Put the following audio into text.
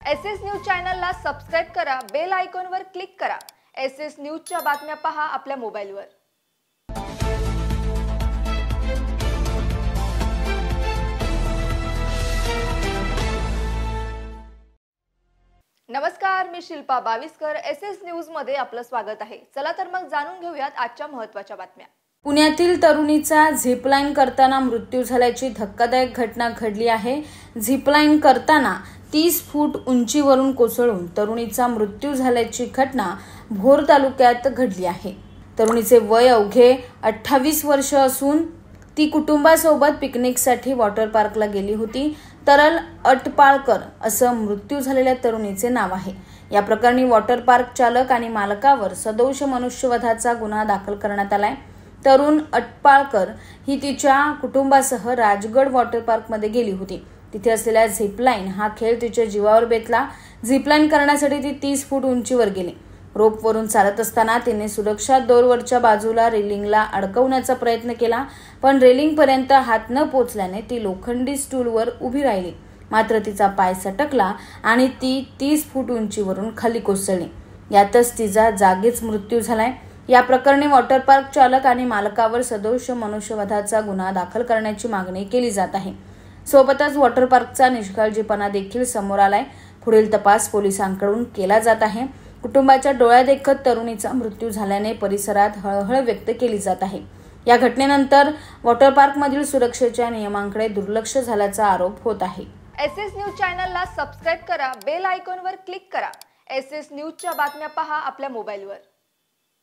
SS news चॅनलला subscribe करा, bell आयकॉनवर क्लिक करा। एसएस न्यूजच्या बातम्या पहा आपल्या मोबाईलवर। नमस्कार, मी शिल्पा बाविस्कर। एसएस न्यूज मध्ये आपलं स्वागत आहे। चला तर मग जाणून घेऊयात आजच्या महत्त्वाच्या बातम्या। पुण्यातील तरुणीचा झिपलाईन करताना मृत्यू झाल्याची धक्कादायक घटना घडली आहे। झिपलाईन करताना 30 फूट उंचीवरून कोसळून तरुणीचा मृत्यू झाल्याची घटना भोर तालुक्यात घडली आहे। तरुणीचे वय अवघे 28 वर्ष असून ती कुटुंबासोबत पिकनिकसाठी वॉटर पार्कला गेली होती। तरल अटपाळकर असं मृत्यू झालेल्या तरुणीचे नाव आहे। या प्रकरणी वॉटर पार्क चालक आणि मालकावर सदोष मनुष्यवधाचा गुन्हा दाखल करण्यात आलाय। तरुण अटपाळकर ही तिच्या कुटुंबासह राजगड वॉटर पार्क मध्ये गेली होती। तिथे असलेला झिपलाईन हा खेळ तिच्या जीवावर बेतला। झिपलाईन करण्यासाठी ती 30 फूट उंचीवर गेली। रोपवरून चालत असताना तिने सुरक्षा दोरवरच्या बाजूला रेलिंगला अडकवण्याचा प्रयत्न केला, पण रेलिंग पर्यंत हात न पोचल्याने ती लोखंडी स्टूलवर उभी राहिली। मात्र तिचा पाय सटकला आणि ती 30 फूट उंचीवरून खाली कोसळली। यातच तिचा जागीच मृत्यू झालाय। या प्रकरणी वॉटर पार्क चालक आणि मालकावर सदोष मनुष्यवधाचा गुन्हा दाखल करण्याची मागणी केली जात आहे। सोबतच वॉटर पार्कचा निष्काळजीपणा देखील समोर आलाय। पुढील तपास पोलिसांकडून केला जात आहे। कुटुंबाच्या डोळ्यादेखत तरुणीचा मृत्यू झाल्याने परिसरात हळहळ व्यक्त केली जात आहे। या घटनेनंतर वॉटर पार्क मधील सुरक्षेच्या नियमांकडे दुर्लक्ष झाल्याचा आरोप होत आहे। एसएस न्यूज चॅनलला सबस्क्राइब करा, बेल आयकॉनवर क्लिक करा। एसएस न्यूजच्या बातम्या पहा आपल्या मोबाईलवर।